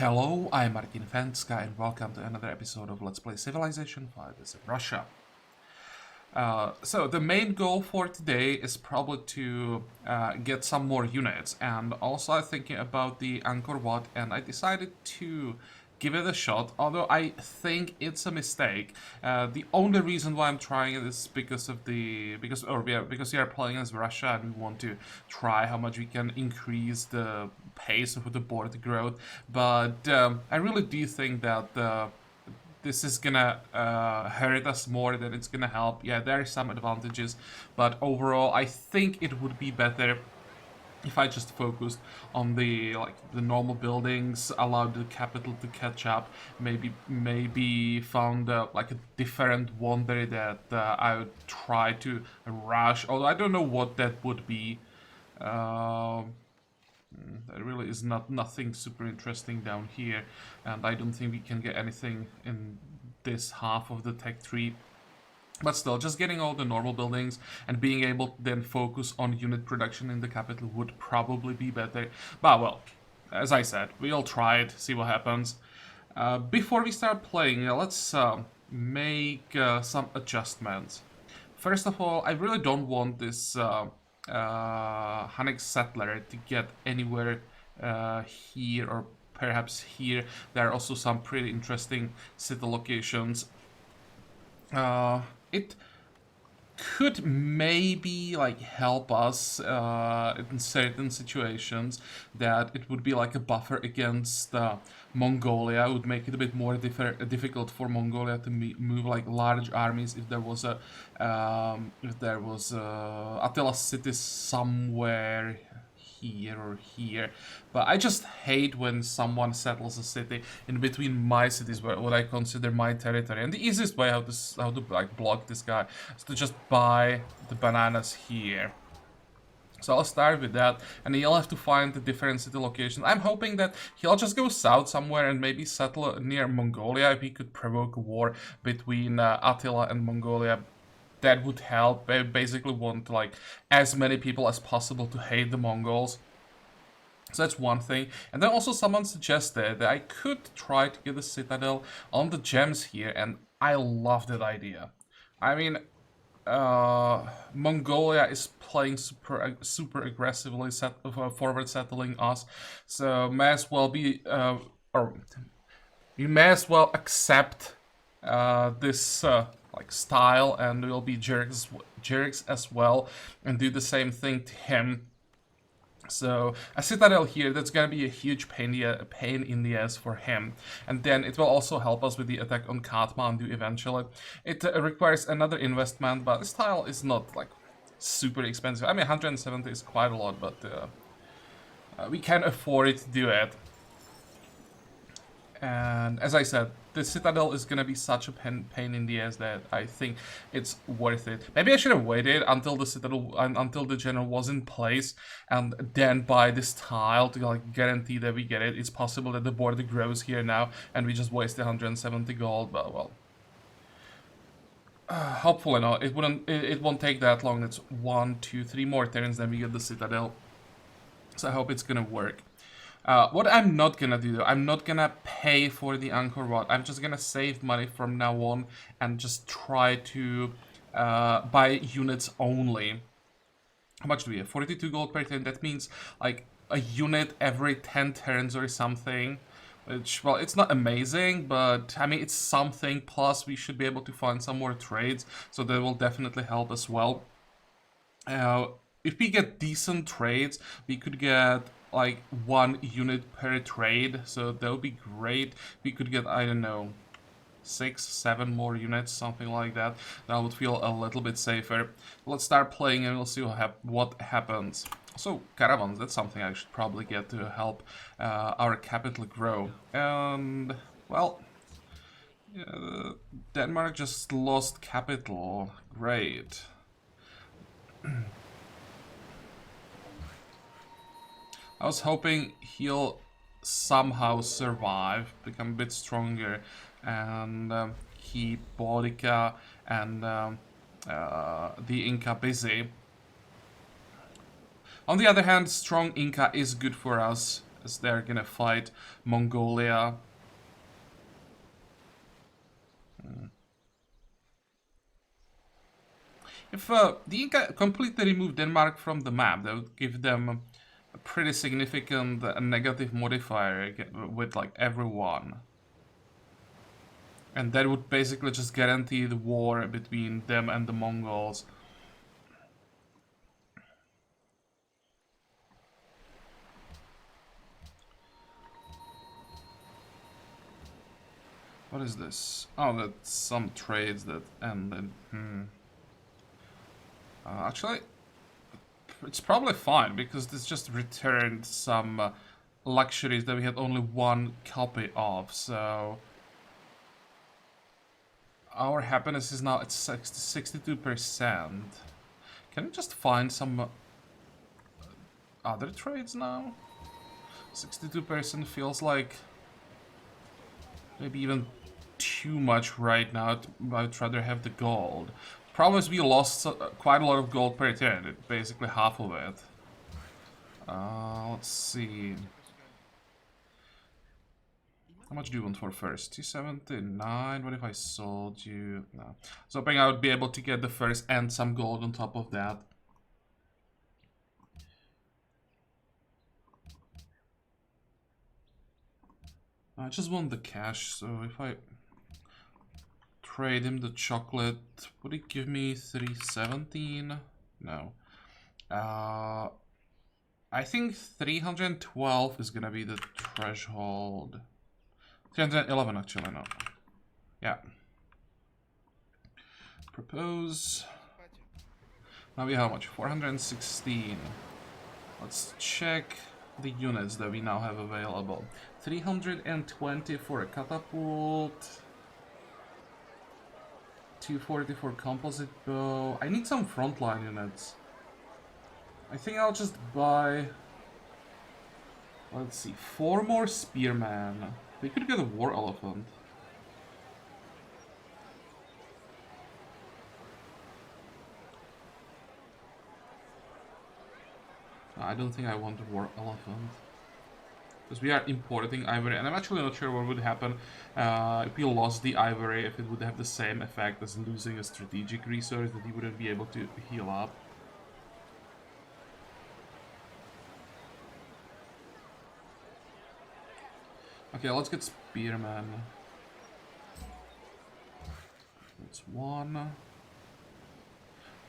Hello, I'm Martin Fencka and welcome to another episode of Let's Play Civilization 5 is in Russia. So the main goal for today is probably to get some more units, and also I'm thinking about the Angkor Wat, and I decided to give it a shot, although I think it's a mistake. The only reason why I'm trying it is because we are playing as Russia and we want to try how much we can increase the pace of the border growth. But I really do think that this is gonna hurt us more than it's gonna help. Yeah, there are some advantages, but overall I think it would be better if I just focused on the normal buildings, allowed the capital to catch up, maybe found like a different wonder that I would try to rush. Although I don't know what that would be. There really is nothing super interesting down here, and I don't think we can get anything in this half of the tech tree. But still, just getting all the normal buildings and being able to then focus on unit production in the capital would probably be better. But well, as I said, we'll try it, see what happens. Before we start playing, let's make some adjustments. First of all, I really don't want this Hunnic settler to get anywhere here or perhaps here. There are also some pretty interesting city locations. It could maybe like help us in certain situations, that it would be like a buffer against Mongolia. It would make it a bit more difficult for Mongolia to move like large armies if there was a Attila city somewhere here or here. But I just hate when someone settles a city in between my cities, what I consider my territory. And the easiest way how to like block this guy is to just buy the bananas here. So I'll start with that, and he'll have to find the different city locations. I'm hoping that he'll just go south somewhere and maybe settle near Mongolia. If he could provoke a war between Attila and Mongolia, that would help. I basically want like as many people as possible to hate the Mongols. So that's one thing. And then also someone suggested that I could try to get a citadel on the gems here, and I love that idea. I mean, Mongolia is playing super aggressively, forward settling us, so may as well be, or you may as well accept this like style, and we'll be jerks as well and do the same thing to him. So a citadel here, that's gonna be a huge pain in the ass for him, and then it will also help us with the attack on Kathmandu eventually. It requires another investment, but this tile is not like super expensive. I mean, 170 is quite a lot, but we can afford to do it. And as I said, the citadel is gonna be such a pain in the ass that I think it's worth it. Maybe I should have waited until the general was in place, and then buy this tile to like guarantee that we get it. It's possible that the border grows here now, and we just waste 170 gold. But well, hopefully not. It won't take that long. It's 1, 2, 3 more turns, then we get the citadel. So I hope it's gonna work. What I'm not gonna do though, I'm not gonna pay for the Angkor Wat. I'm just gonna save money from now on and just try to buy units only. How much do we have? 42 gold per turn. That means like a unit every 10 turns or something. Which, well, it's not amazing, but I mean, it's something. Plus, we should be able to find some more trades, so that will definitely help as well. If we get decent trades, we could get like 1 unit per trade, so that would be great. We could get, I don't know, 6, 7 more units, something like that. That would feel a little bit safer. Let's start playing and we'll see what happens. So, caravans, that's something I should probably get to help our capital grow. And, well, yeah, Denmark just lost capital. Great. I was hoping he'll somehow survive, become a bit stronger, and keep Bodica and the Inca busy. On the other hand, strong Inca is good for us as they're gonna fight Mongolia. If the Inca completely removed Denmark from the map, that would give them a pretty significant negative modifier with like everyone. And that would basically just guarantee the war between them and the Mongols. What is this? Oh, that's some trades that ended. Actually, it's probably fine, because this just returned some luxuries that we had only one copy of, so... Our happiness is now at 62%. Can we just find some other trades now? 62% feels like maybe even too much right now. I'd rather have the gold. Problem is we lost quite a lot of gold per turn, basically half of it. Let's see. How much do you want for first? 279. What if I sold you? No. I was hoping I would be able to get the first and some gold on top of that. I just want the cash, so if I trade him the chocolate, would he give me 317? No. I think 312 is gonna be the threshold. 311 actually, no. Yeah. Propose. Now we have how much? 416. Let's check the units that we now have available. 320 for a catapult. 240 for composite bow. I need some frontline units. I think I'll just buy... Let's see, 4 more spearmen. We could get a war elephant. I don't think I want a war elephant. Because we are importing ivory, and I'm actually not sure what would happen if we lost the ivory, if it would have the same effect as losing a strategic resource that he wouldn't be able to heal up. Okay, let's get spearmen. That's one.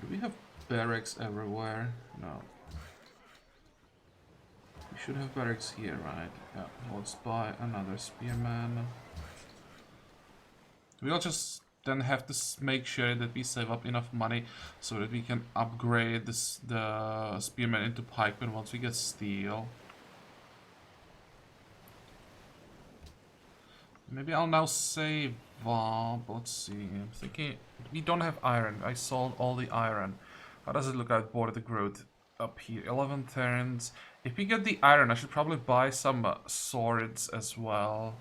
Do we have barracks everywhere? No. We should have barracks here, right? Yeah, let's buy another spearman. We'll just then have to make sure that we save up enough money so that we can upgrade the spearman into pikemen once we get steel. Maybe I'll now save up. Let's see. I'm thinking we don't have iron. I sold all the iron. How does it look out border growth up here? 11 turns. If we get the iron, I should probably buy some swords as well.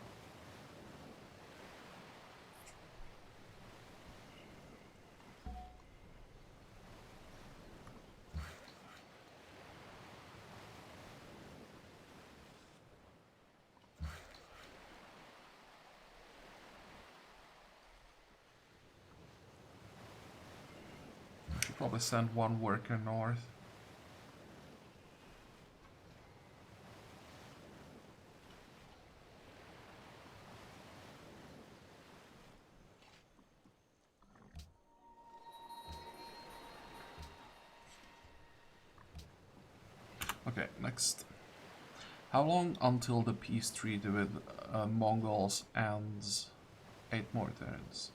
Probably send one worker north. Okay, next. How long until the peace treaty with Mongols ends? 8 more turns.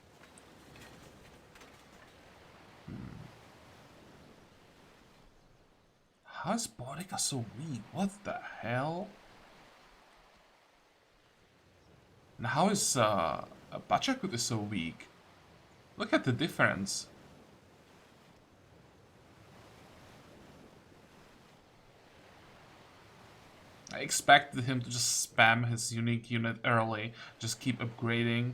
How is Borica so weak? What the hell? And how is Pachakut is so weak? Look at the difference. I expected him to just spam his unique unit early, just keep upgrading.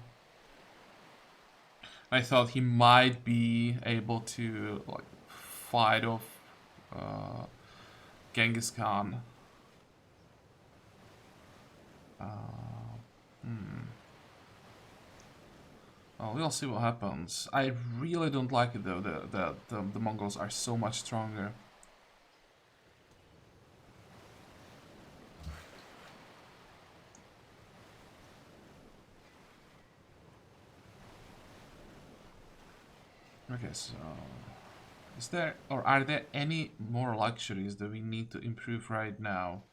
I thought he might be able to like fight off Genghis Khan. Well, we'll see what happens. I really don't like it though. The Mongols are so much stronger. Okay, so is there or are there any more luxuries that we need to improve right now?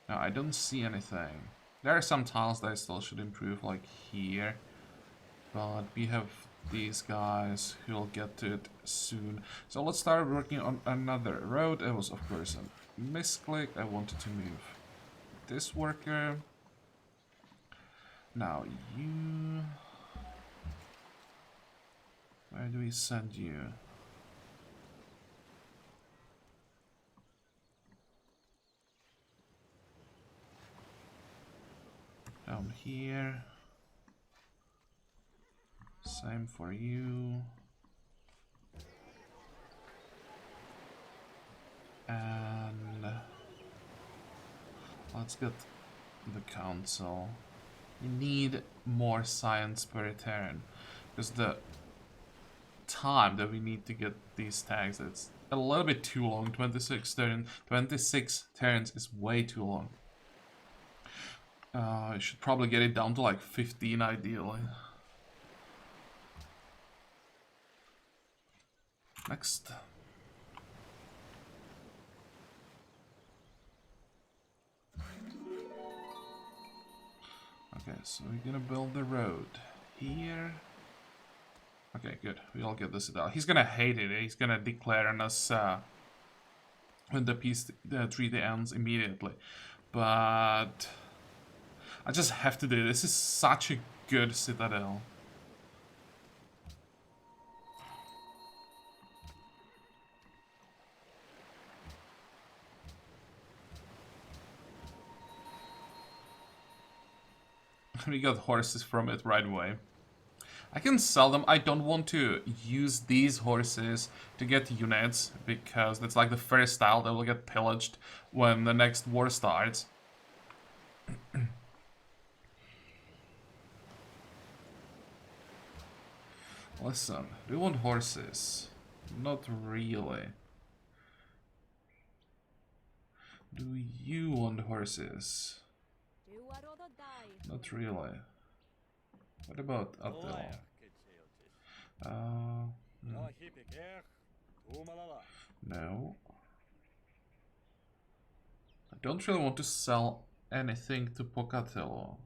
No, I don't see anything. There are some tiles that I still should improve, like here. But we have these guys who will get to it soon. So let's start working on another road. It was, of course, a misclick. I wanted to move this worker. Now you... Where do we send you? Down here. Same for you. And let's get the council. You need more science per turn, because the time that we need to get these tags, it's a little bit too long. 26 turns is way too long. I should probably get it down to like 15 ideally. Next. Okay, so we're gonna build the road here. Okay, good. We all get this out. He's gonna hate it. He's gonna declare on us when the treaty ends immediately. But I just have to do it. This is such a good citadel. We got horses from it right away. I can sell them. I don't want to use these horses to get units, because that's like the first tile that will get pillaged when the next war starts. Listen, do you want horses? Not really. Do you want horses? Not really. What about Abdel? No. I don't really want to sell anything to Pocatello.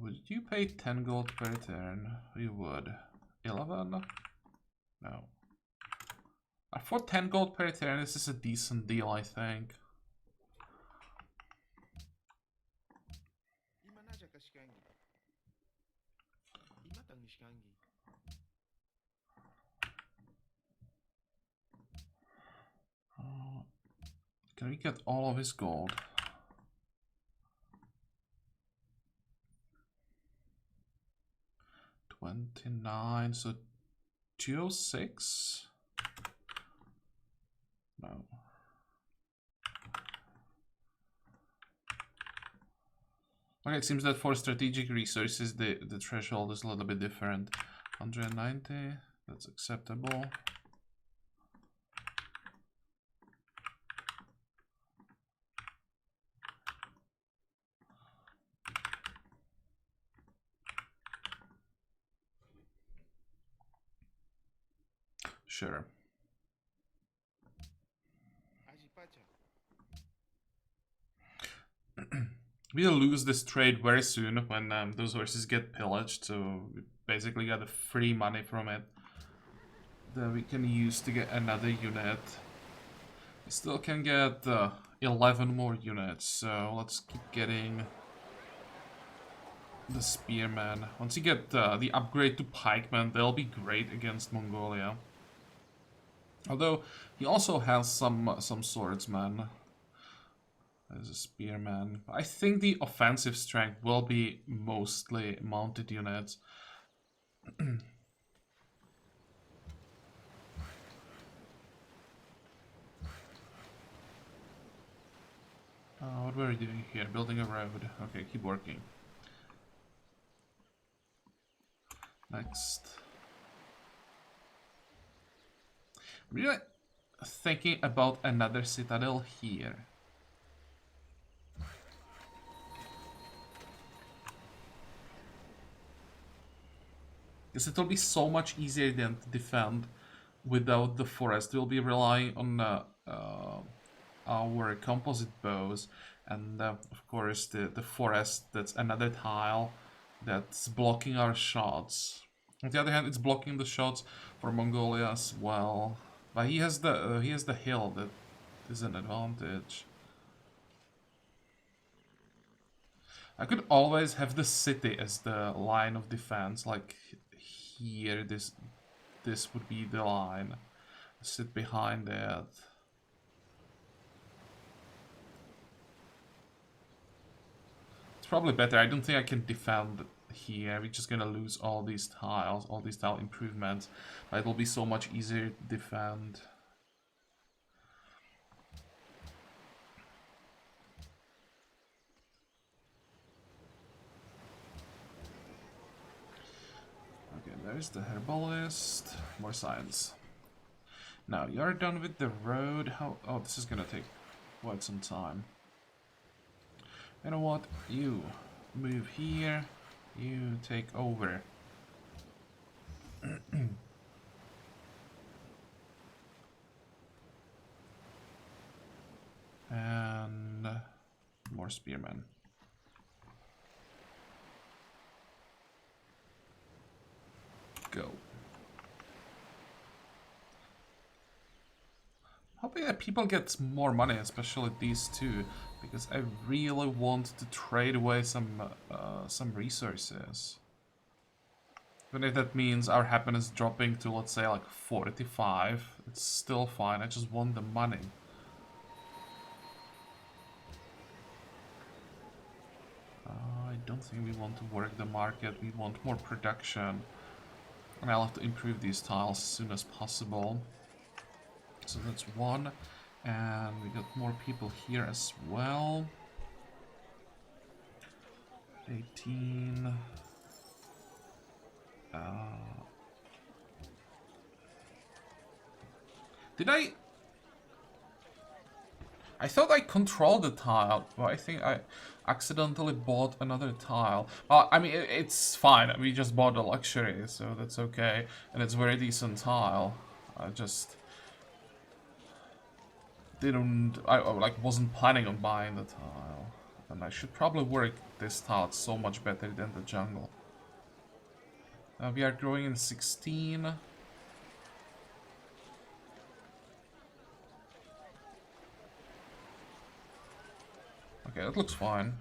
Would you pay 10 gold per turn? You would. 11? No. For 10 gold per turn, this is a decent deal, I think. Can we get all of his gold? $29, so 206? No. Okay, it seems that for strategic resources, the threshold is a little bit different. 190, that's acceptable. Sure. We'll lose this trade very soon when those horses get pillaged, so we basically got the free money from it that we can use to get another unit. We still can get 11 more units, so let's keep getting the spearmen. Once you get the upgrade to pikemen, they'll be great against Mongolia. Although he also has some swordsmen. There's a spearman. I think the offensive strength will be mostly mounted units. What were we doing here? Building a road. Okay, keep working. Next. Really thinking about another citadel here. Because it will be so much easier than to defend without the forest. We'll be relying on our composite bows, and of course the forest, that's another tile that's blocking our shots. On the other hand, it's blocking the shots for Mongolia as well. But he has the hill that is an advantage. I could always have the city as the line of defense, like here. This would be the line. Sit behind it. It's probably better. I don't think I can defend here. We're just gonna lose all these tiles, all these tile improvements. But it will be so much easier to defend. Okay, there's the herbalist. More science. Now you're done with the road. How? Oh, this is gonna take quite some time. You know what? You move here. You take over. And more spearmen. Go. Hoping that people get more money, especially these two, because I really want to trade away some resources. Even if that means our happiness dropping to, let's say, like 45, it's still fine. I just want the money. I don't think we want to work the market. We want more production. And I'll have to improve these tiles as soon as possible. So that's one. And we got more people here as well. 18. Did I thought I controlled the tile, but I think I accidentally bought another tile. Well, I mean, it's fine. We just bought a luxury, so that's okay. And it's a very decent tile. I just didn't... I like wasn't planning on buying the tile. And I should probably work this tile. It's so much better than the jungle. We are growing in 16. Okay, that looks fine.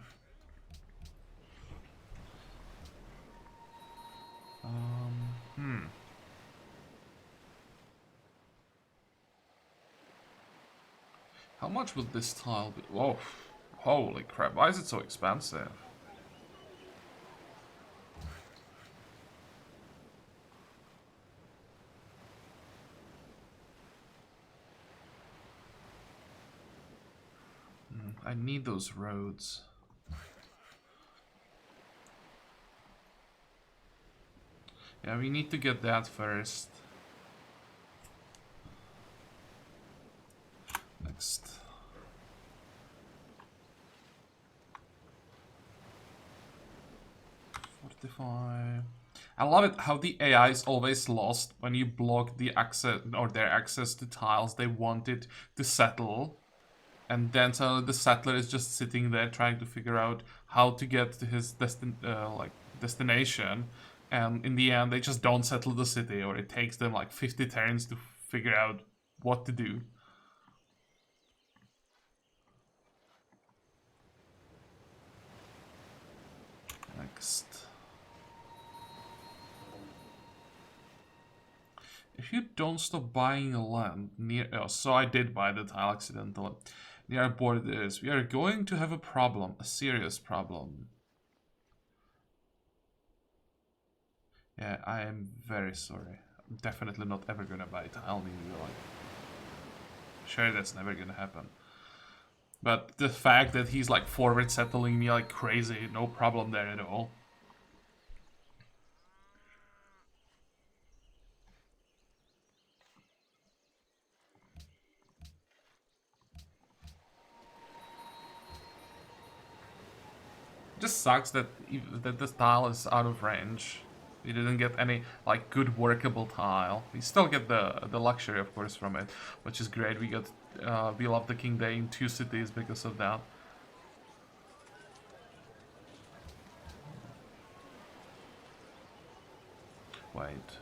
How much would this tile be? Whoa, holy crap, why is it so expensive? I need those roads. Yeah, we need to get that first. Next. Fortify. I love it how the AI is always lost when you block the access or their access to tiles they wanted to settle. And then suddenly the settler is just sitting there trying to figure out how to get to his destination. And in the end, they just don't settle the city, or it takes them like 50 turns to figure out what to do. Next. If you don't stop buying land near... Oh, so I did buy the tile accidentally. Near our borders, we are going to have a problem. A serious problem. Yeah, I am very sorry. I'm definitely not ever gonna buy tile near you. Like, sure, that's never gonna happen. But the fact that he's like forward settling me like crazy, no problem there at all. It just sucks that this tile is out of range. We didn't get any like good workable tile. We still get the luxury, of course, from it, which is great. We got we love the King Day in 2 cities because of that. Wait.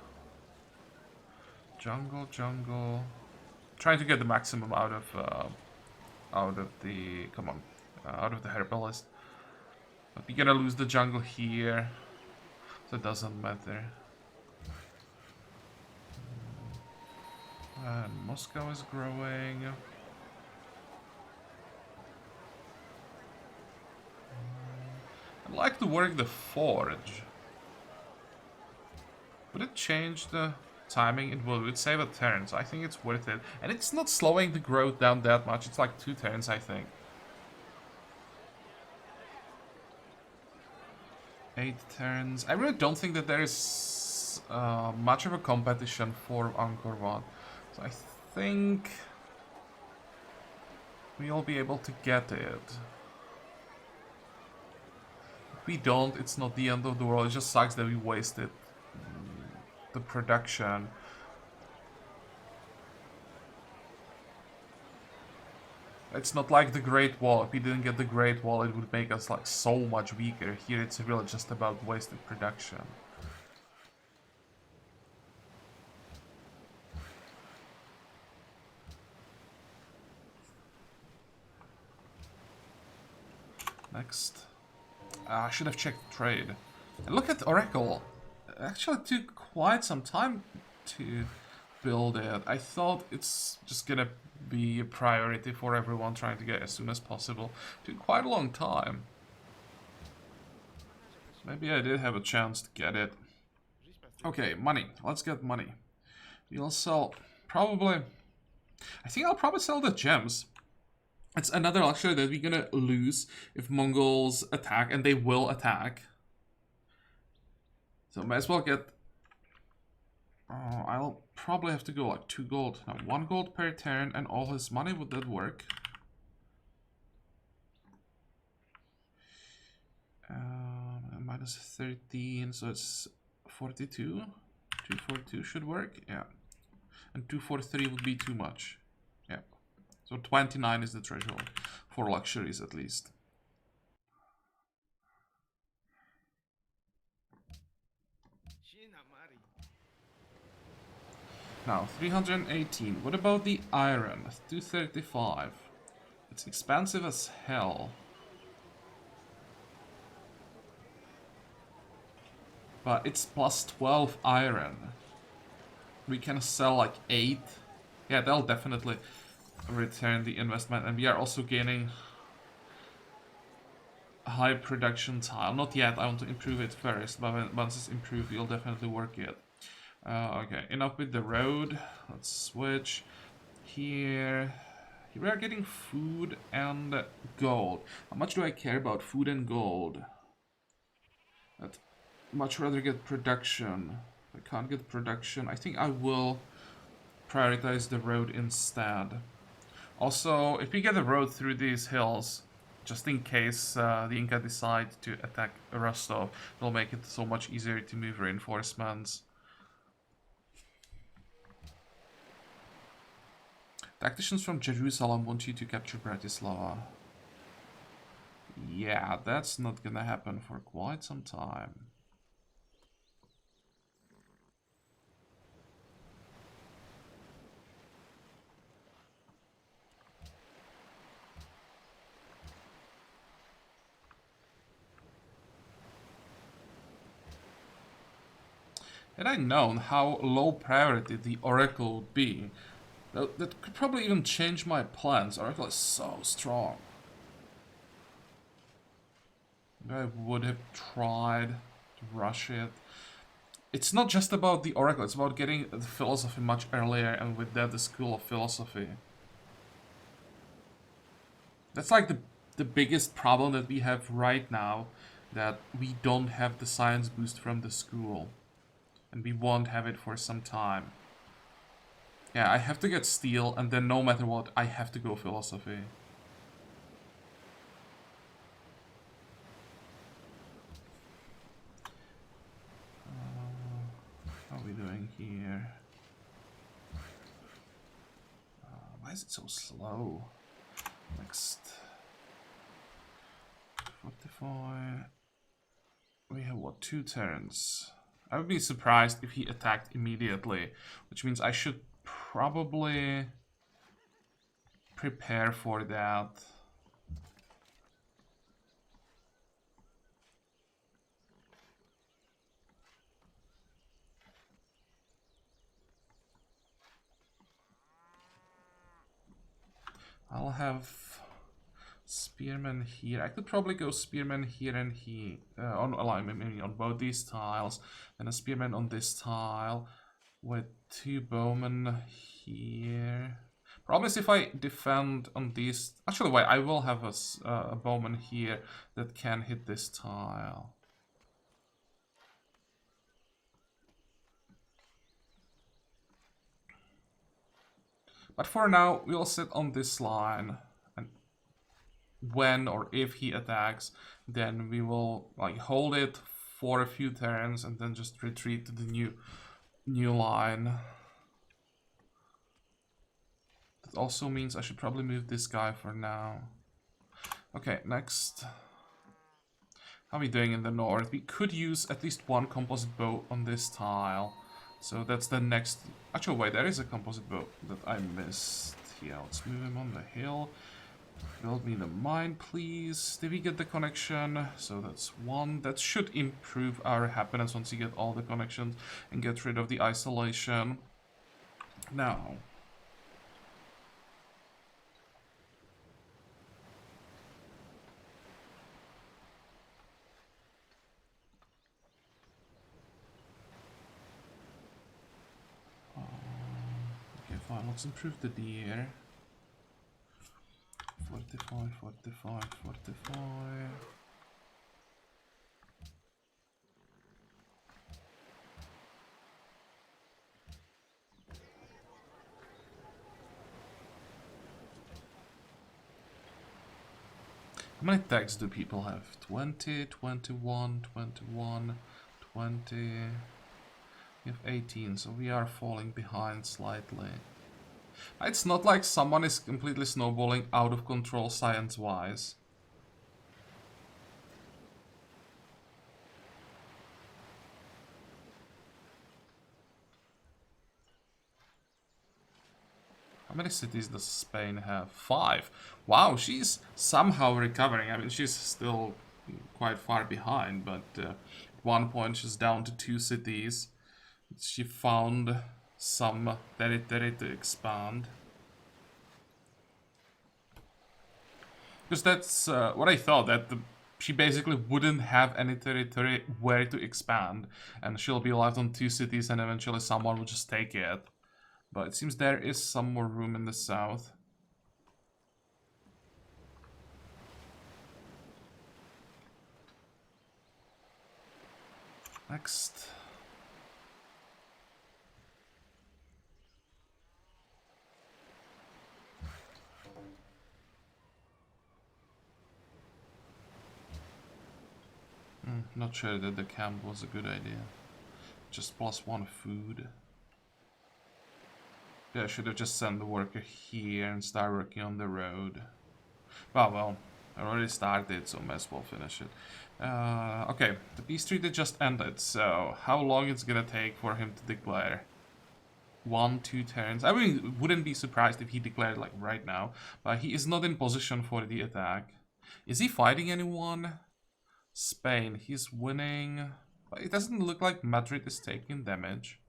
Jungle, jungle. Trying to get the maximum out of the out of the herbalist. But we're gonna lose the jungle here, so it doesn't matter. And Moscow is growing. I'd like to work the forge. Would it change the timing? It would save a turn, so I think it's worth it. And it's not slowing the growth down that much. It's like 2 turns, I think. 8 turns. I really don't think that there is much of a competition for Angkor Wat. So I think we'll be able to get it. If we don't, it's not the end of the world. It just sucks that we wasted the production. It's not like the Great Wall. If we didn't get the Great Wall, it would make us like so much weaker. Here it's really just about wasted production. Next. I should have checked trade. And look at Oracle. It actually took quite some time to build it. I thought it's just gonna be a priority for everyone trying to get as soon as possible. It took quite a long time. Maybe I did have a chance to get it. Okay, money. Let's get money. We'll sell probably... I think I'll probably sell the gems. It's another luxury that we're gonna lose if Mongols attack, and they will attack. So might as well get... I'll probably have to go like 2 gold. Now 1 gold per turn and all his money, would that work? Minus 13, so it's 42. 242 should work, yeah. And 243 would be too much. Yeah. So 29 is the threshold for luxuries at least. Now 318. What about the iron? 235. It's expensive as hell. But it's plus 12 iron. We can sell like 8. Yeah, that'll definitely return the investment. And we are also gaining high production tile. Not yet, I want to improve it first. But once it's improved, we'll definitely work it. Okay, enough with the road. Let's switch. Here we are getting food and gold. How much do I care about food and gold? I'd much rather get production. If I can't get production, I think I will prioritize the road instead. Also, if we get a road through these hills, just in case the Inca decide to attack Rostov, it'll make it so much easier to move reinforcements. Tacticians from Jerusalem want you to capture Bratislava. Yeah, that's not gonna happen for quite some time. Had I known how low priority the Oracle would be, that could probably even change my plans. Oracle is so strong. I would have tried to rush it. It's not just about the Oracle, it's about getting the philosophy much earlier, and with that the School of Philosophy. That's like the biggest problem that we have right now, that we don't have the science boost from the school. And we won't have it for some time. Yeah, I have to get steel, and then no matter what, I have to go philosophy. How are we doing here? Why is it so slow? Next. 45. We have what, 2 turns? I would be surprised if he attacked immediately, which means I should probably prepare for that. I'll have spearman here. I could probably go spearman here and here on alignment, maybe on both these tiles, and a spearman on this tile with 2 bowmen here. Problem is if I defend on these... Actually, wait, I will have a bowman here that can hit this tile. But for now, we'll sit on this line, and when or if he attacks, then we will like hold it for a few turns and then just retreat to the new line. That also means I should probably move this guy for now. Okay, next. How are we doing in the north? We could use at least 1 composite bow on this tile. So that's the next... Actually, wait, there is a composite bow that I missed. Yeah, let's move him on the hill. Build me the mine, please. Did we get the connection? So that's 1. That should improve our happiness once you get all the connections and get rid of the isolation. Now... fine, let's improve the deer. 45, 45, 45. How many tags do people have? 20, 21, 21, 20... We have 18, so we are falling behind slightly. It's not like someone is completely snowballing out of control science-wise. How many cities does Spain have? 5. Wow, she's somehow recovering. I mean, she's still quite far behind, but at one point she's down to 2 cities. She found some territory to expand. Because that's what I thought, that she basically wouldn't have any territory where to expand. And she'll be left on 2 cities and eventually someone will just take it. But it seems there is some more room in the south. Next. Not sure that the camp was a good idea. Just +1 food. Yeah, I should have just sent the worker here and start working on the road. Well, I already started, so might as well finish it. Okay, the peace treaty just ended, so how long it's gonna take for him to declare? 1, 2 turns. I mean, wouldn't be surprised if he declared like right now, but he is not in position for the attack. Is he fighting anyone? Spain, he's winning. It doesn't look like Madrid is taking damage.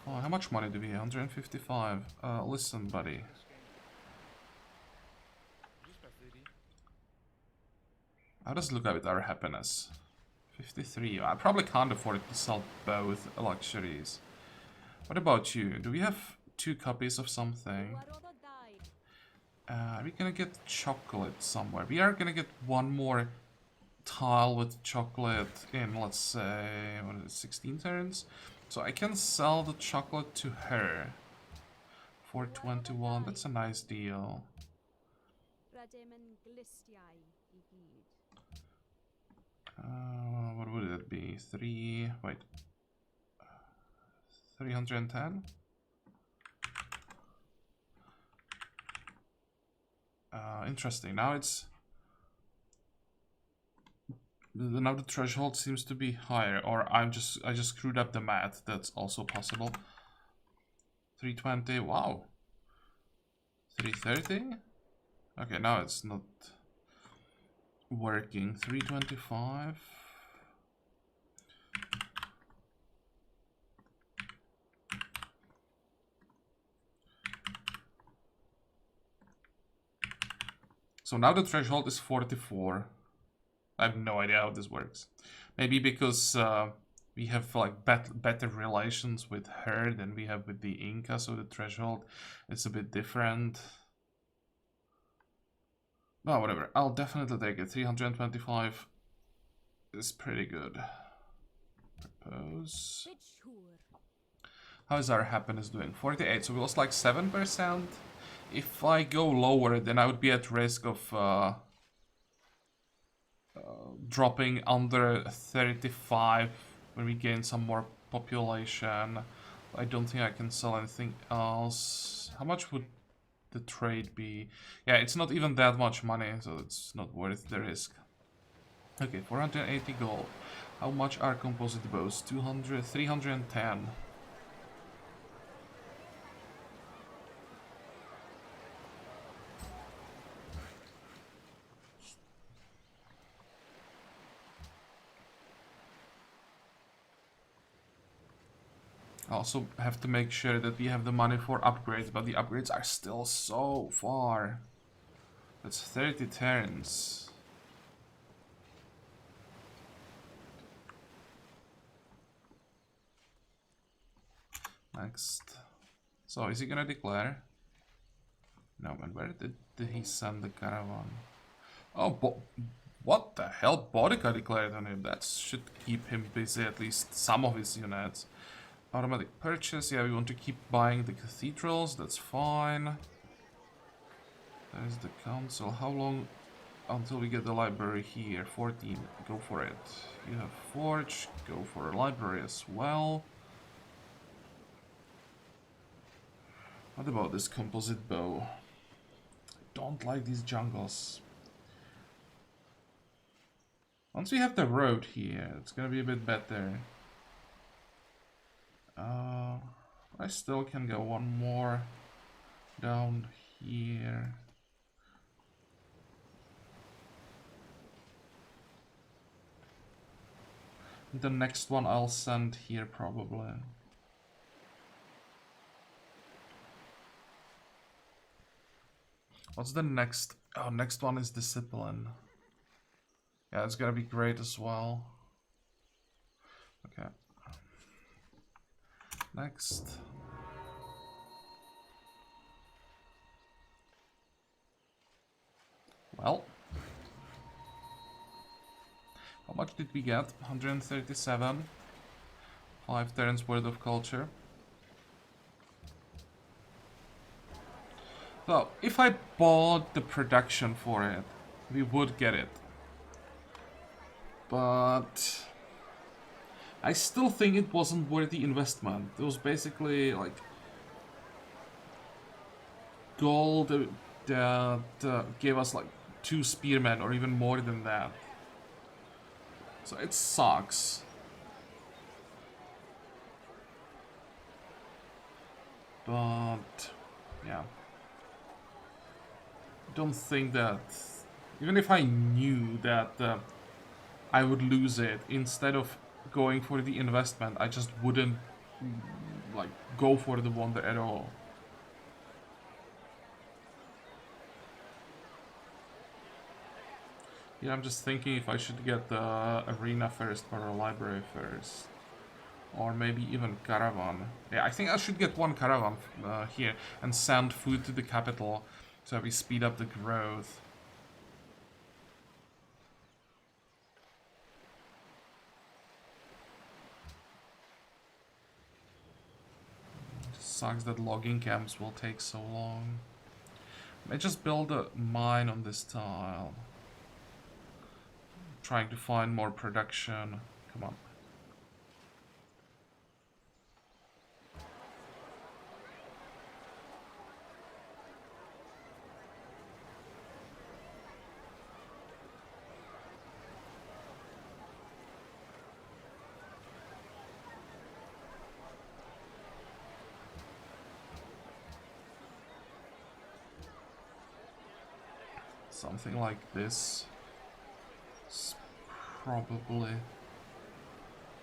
How much money do we have? 155. Listen, buddy. How does it look with our happiness? 53. I probably can't afford to sell both luxuries. What about you? Do we have 2 copies of something? Are we gonna get chocolate somewhere? We are gonna get 1 more tile with chocolate in, let's say, what is it, 16 turns? So I can sell the chocolate to her for 21. That's a nice deal. What would it be? 310? Interesting. Now it's... Now the threshold seems to be higher, or I just screwed up the math. That's also possible. 320. Wow. 330. Okay, now it's not working. 325. So now the threshold is 44. I have no idea how this works. Maybe because we have like better relations with her than we have with the Inca, so the threshold is a bit different. Well, whatever. I'll definitely take it. 325 is pretty good. Propose. How is our happiness doing? 48, so we lost like 7%. If I go lower, then I would be at risk of dropping under 35 when we gain some more population. I don't think I can sell anything else. How much would the trade be? Yeah, it's not even that much money, so it's not worth the risk. Okay, 480 gold. How much are composite bows? 200, 310. I also have to make sure that we have the money for upgrades, but the upgrades are still so far. That's 30 turns. Next. So, is he gonna declare? No, man, where did he send the caravan? Oh, what the hell? Bodica declared on him. That should keep him busy, at least some of his units. Automatic purchase, yeah, we want to keep buying the cathedrals, that's fine. There's the council. How long until we get the library here? 14, go for it. You have forge, go for a library as well. What about this composite bow? I don't like these jungles. Once we have the road here, it's gonna be a bit better. I still can go 1 more down here. The next one I'll send here probably. What's the next? Oh, next one is discipline. Yeah, it's gonna be great as well. Okay. Next. Well. How much did we get? 137. 5 turns worth of culture. So, if I bought the production for it, we would get it. But I still think it wasn't worth the investment. It was basically like gold that gave us like 2 spearmen or even more than that. So it sucks. But yeah. don't think that... Even if I knew that I would lose it, instead of going for the investment, I just wouldn't like go for the wonder at all. Yeah, I'm just thinking if I should get the arena first or a library first. Or maybe even caravan. Yeah, I think I should get one caravan here and send food to the capital so we speed up the growth. It sucks that logging camps will take so long. I just build a mine on this tile. Trying to find more production. Come on. Something like this is probably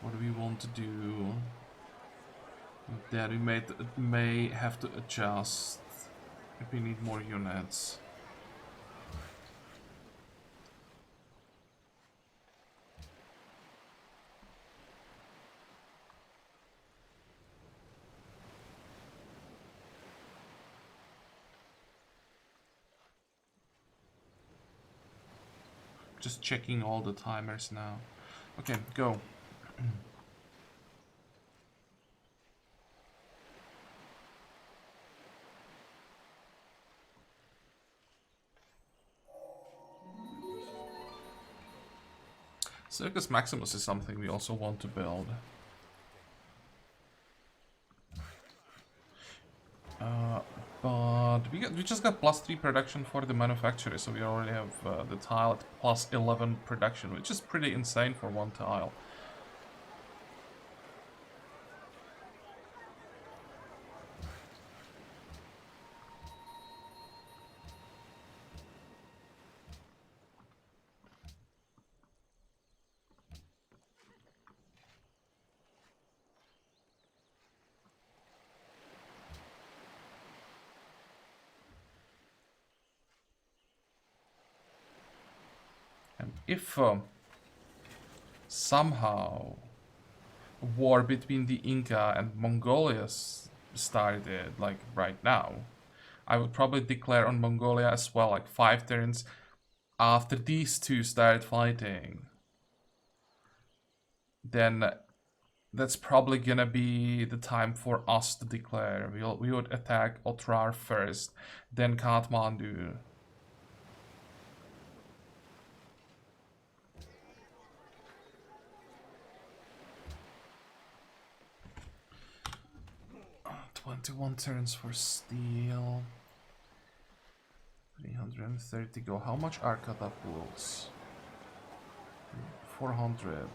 what we want to do. Then we may have to adjust if we need more units. Just checking all the timers now. Okay, go. Circus Maximus is something we also want to build. But we just got +3 production for the manufacturer, so we already have the tile at +11 production, which is pretty insane for one tile. And if somehow a war between the Inca and Mongolia started, like right now, I would probably declare on Mongolia as well, like 5 turns after these two started fighting. Then that's probably gonna be the time for us to declare. We would attack Otrar first, then Kathmandu. Oh, 21 turns for steel. 330 go. How much are catapults? 400.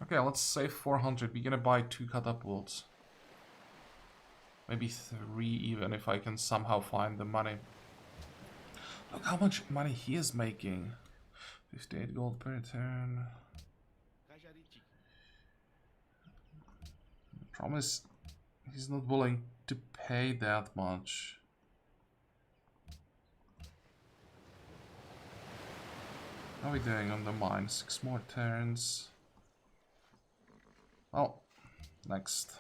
Okay, let's say 400. We're gonna buy 2 catapults. Maybe 3 even, if I can somehow find the money. Look how much money he is making. 58 gold per turn. Promise he's not willing to pay that much. How are we doing on the mine? 6 more turns. Well, next.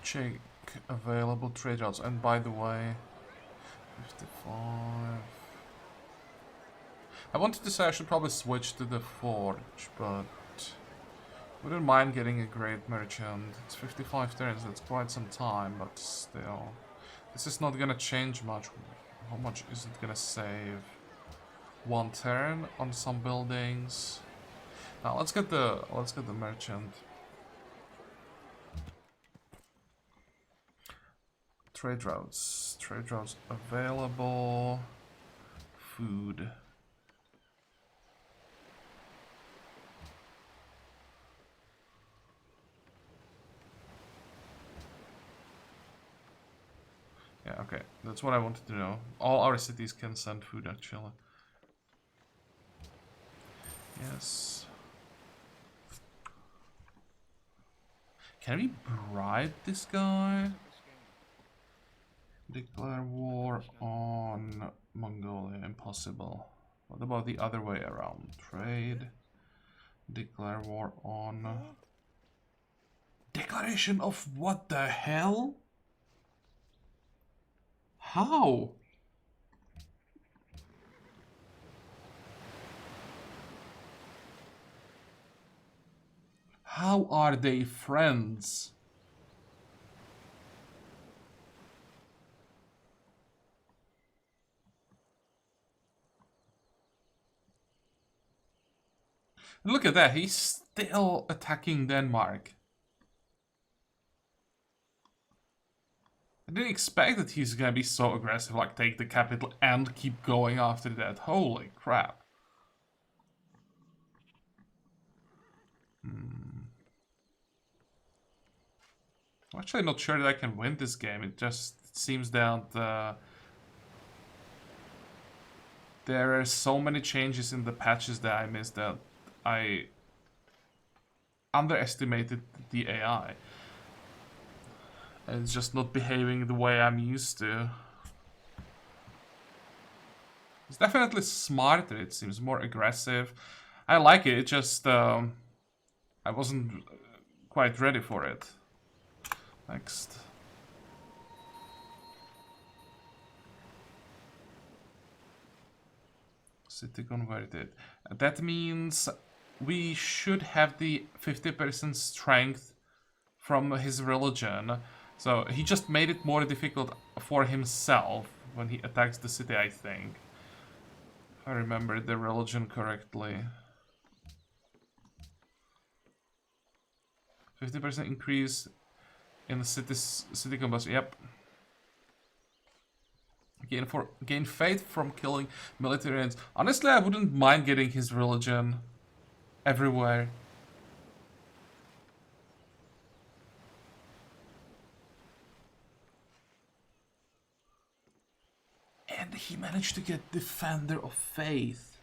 Check available trade routes. And by the way, 55. I wanted to say I should probably switch to the forge, but Wouldn't mind getting a great merchant. It's 55 turns, that's quite some time, but still. This is not gonna change much. How much is it gonna save? 1 turn on some buildings. Now let's get the merchant. Trade routes. Trade routes available. Food. Yeah, okay. That's what I wanted to know. All our cities can send food, actually. Yes. Can we bribe this guy? Declare war on Mongolia. Impossible. What about the other way around? Trade. Declare war on... Declaration of what the hell? How? How are they friends? Look at that, he's still attacking Denmark. I didn't expect that he's gonna be so aggressive, like take the capital and keep going after that. Holy crap. I'm actually not sure that I can win this game. It just seems that there are so many changes in the patches that I missed that I underestimated the AI. And it's just not behaving the way I'm used to. It's definitely smarter, it seems, more aggressive. I like it, it just... I wasn't quite ready for it. Next. City converted. That means we should have the 50% strength from his religion. So he just made it more difficult for himself when he attacks the city, I think. If I remember the religion correctly. 50% increase in the city combustion. Yep. Gain faith from killing military ends. Honestly, I wouldn't mind getting his religion everywhere. And he managed to get Defender of Faith.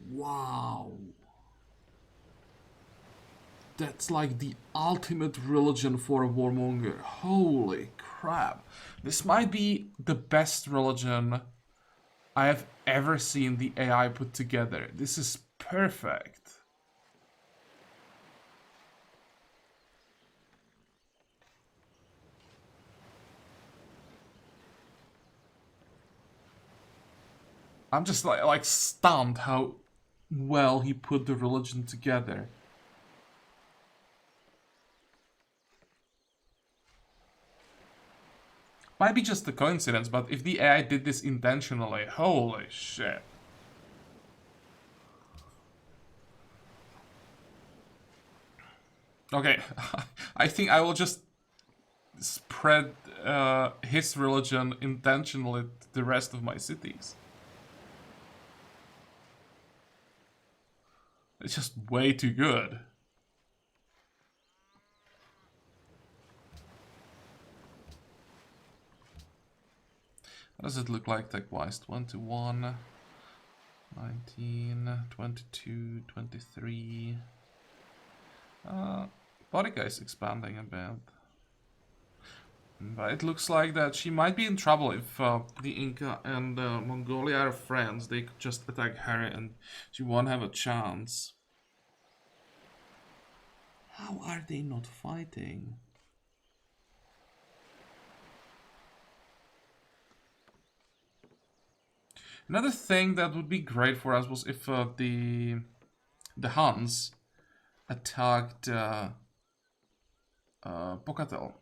Wow. That's like the ultimate religion for a warmonger. Holy crap. This might be the best religion I have ever seen the AI put together. This is perfect. I'm just like stunned how well he put the religion together. Might be just a coincidence, but if the AI did this intentionally, holy shit. Okay, I think I will just spread his religion intentionally to the rest of my cities. It's just way too good. What does it look like tech-wise? 21, 19, 22, 23. Bodica is expanding a bit. But it looks like that she might be in trouble if the Inca and Mongolia are friends. They could just attack her and she won't have a chance. How are they not fighting? Another thing that would be great for us was if the Huns attacked Pocatel.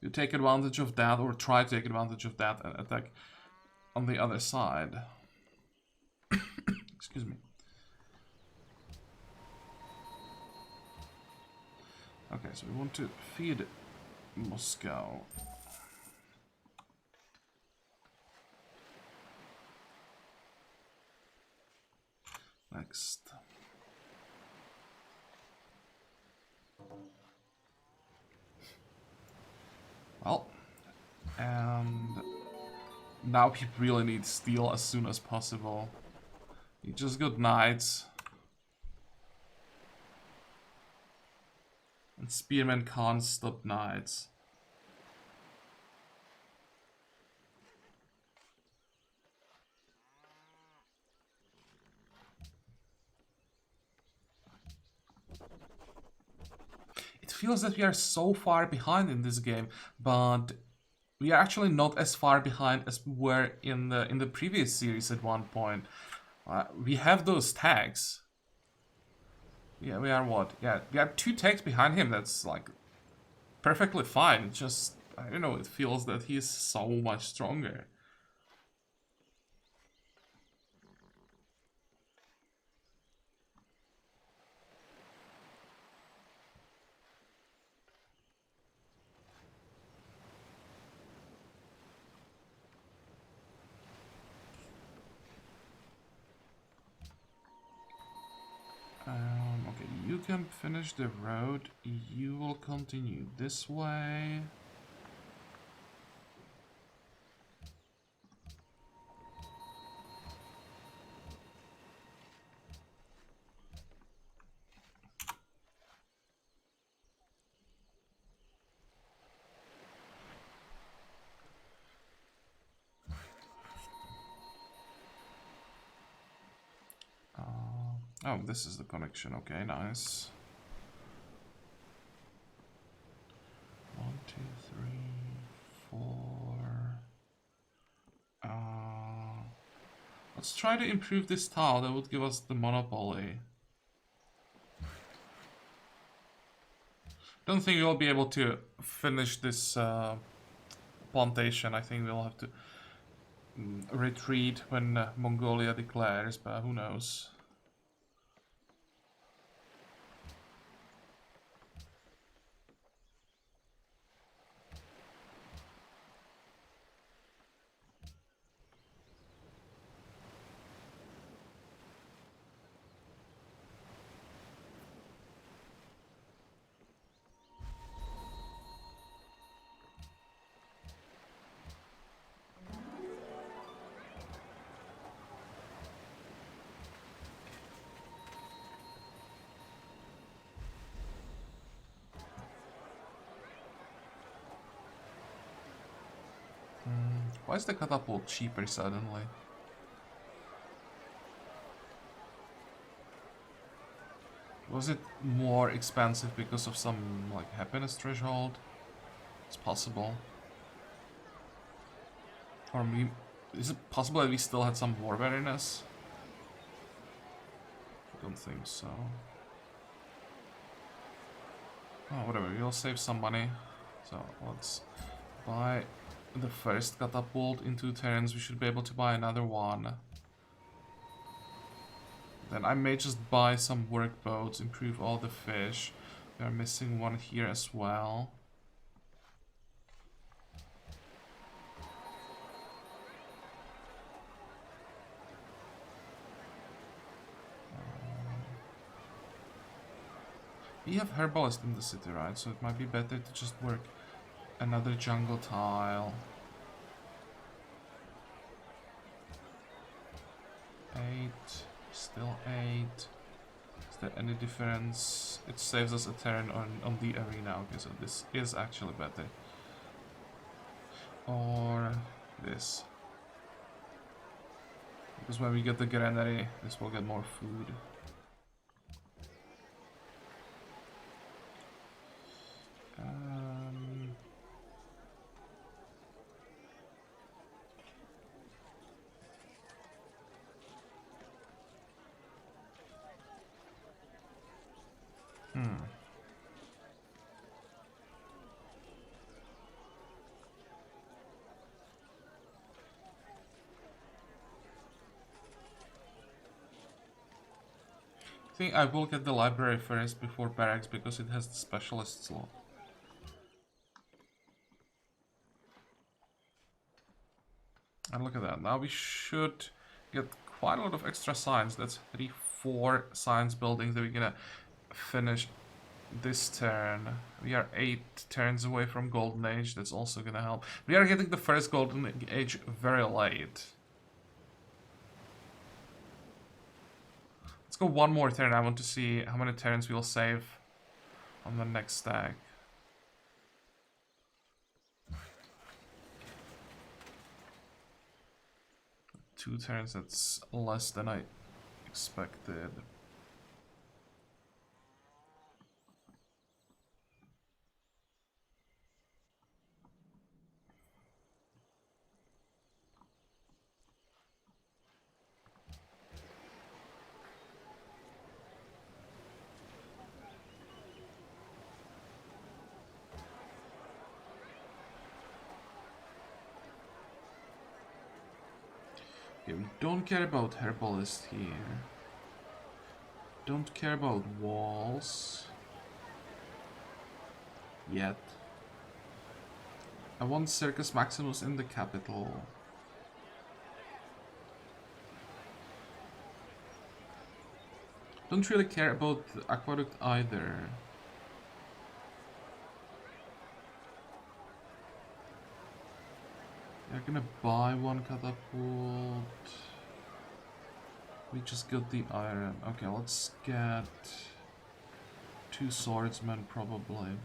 You take advantage of that, or try to take advantage of that, and attack on the other side. Excuse me. Okay, so we want to feed Moscow. Next. Well, and now he really needs steel as soon as possible. He just got knights. And spearmen can't stop knights. It feels that we are so far behind in this game, but we are actually not as far behind as we were in the previous series at one point. We have those tags. Yeah, we are what? Yeah, we are 2 tags behind him. That's like perfectly fine. It just, I don't know, it feels that he is so much stronger. Okay, you can finish the road. You will continue this way. Oh, this is the connection. Okay, nice. 1, 2, 3, 4. Let's try to improve this tile. That would give us the monopoly. Don't think we'll be able to finish this plantation. I think we'll have to retreat when Mongolia declares, but who knows. Why is the catapult cheaper suddenly? Was it more expensive because of some like happiness threshold? It's possible. Or is it possible that we still had some war weariness? I don't think so. Oh, whatever, we'll save some money. So let's buy the first catapult in 2 turns. We should be able to buy another one. Then I may just buy some workboats, improve all the fish. We are missing one here as well. We have herbalist in the city, right? So it might be better to just work another jungle tile. 8, still 8. Is there any difference? It saves us a turn on the arena. Okay, so this is actually better. Or this. Because when we get the granary, this will get more food. I think I will get the library first before barracks because it has the specialist slot. And look at that. Now we should get quite a lot of extra science. That's 4 science buildings that we're gonna finish this turn. We are 8 turns away from Golden Age. That's also gonna help. We are getting the first Golden Age very late. Let's go one more turn. I want to see how many turns we'll save on the next stack. 2 turns, that's less than I expected. Okay, we don't care about herbalist here. Don't care about walls. Yet. I want Circus Maximus in the capital. Don't really care about the aqueduct either. They're gonna buy 1 catapult. We just got the iron. Okay, let's get 2 swordsmen probably.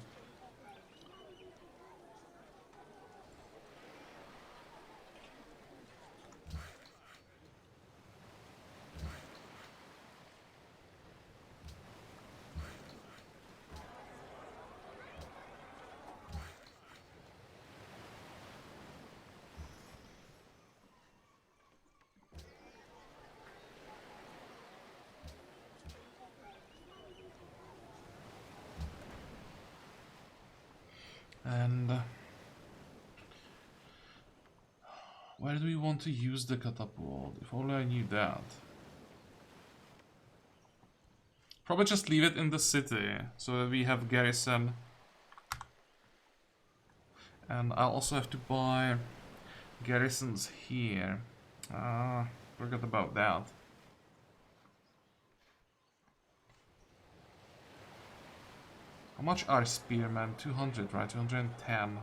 And where do we want to use the catapult? If only I knew that. Probably just leave it in the city so that we have garrison. And I'll also have to buy garrisons here. Forgot about that. How much are spearmen? 200, right? 210.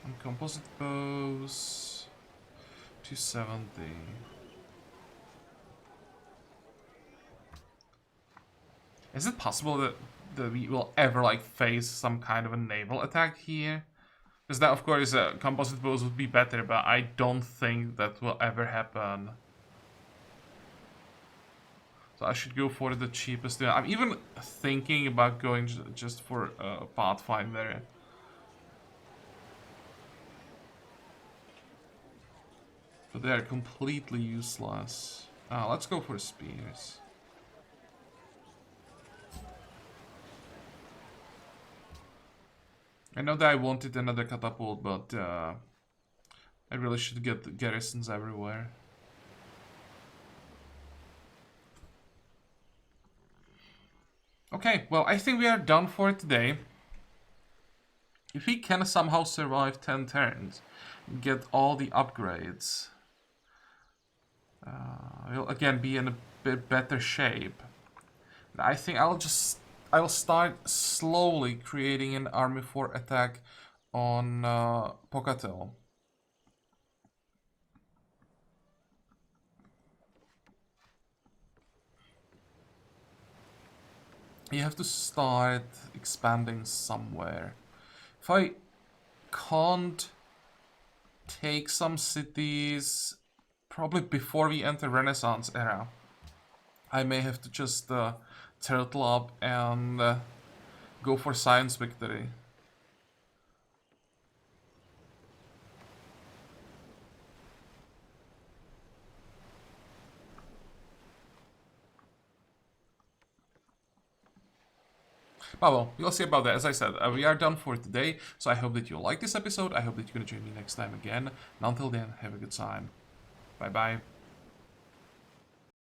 And composite bows, 270. Is it possible that we will ever like face some kind of a naval attack here? Because that, of course, composite bows would be better, but I don't think that will ever happen. So I should go for the cheapest. I'm even thinking about going just for Pathfinder. But they are completely useless. Let's go for spears. I know that I wanted another catapult, but I really should get garrisons everywhere. Okay, well, I think we are done for today. If we can somehow survive 10 turns, get all the upgrades, we'll again be in a bit better shape. I think I'll start slowly creating an army for attack on Pocatello. You have to start expanding somewhere. If I can't take some cities, probably before we enter Renaissance era, I may have to just turtle up and go for science victory. But well, we'll see about that. As I said, we are done for today. So I hope that you like this episode. I hope that you're going to join me next time again. And until then, have a good time. Bye-bye.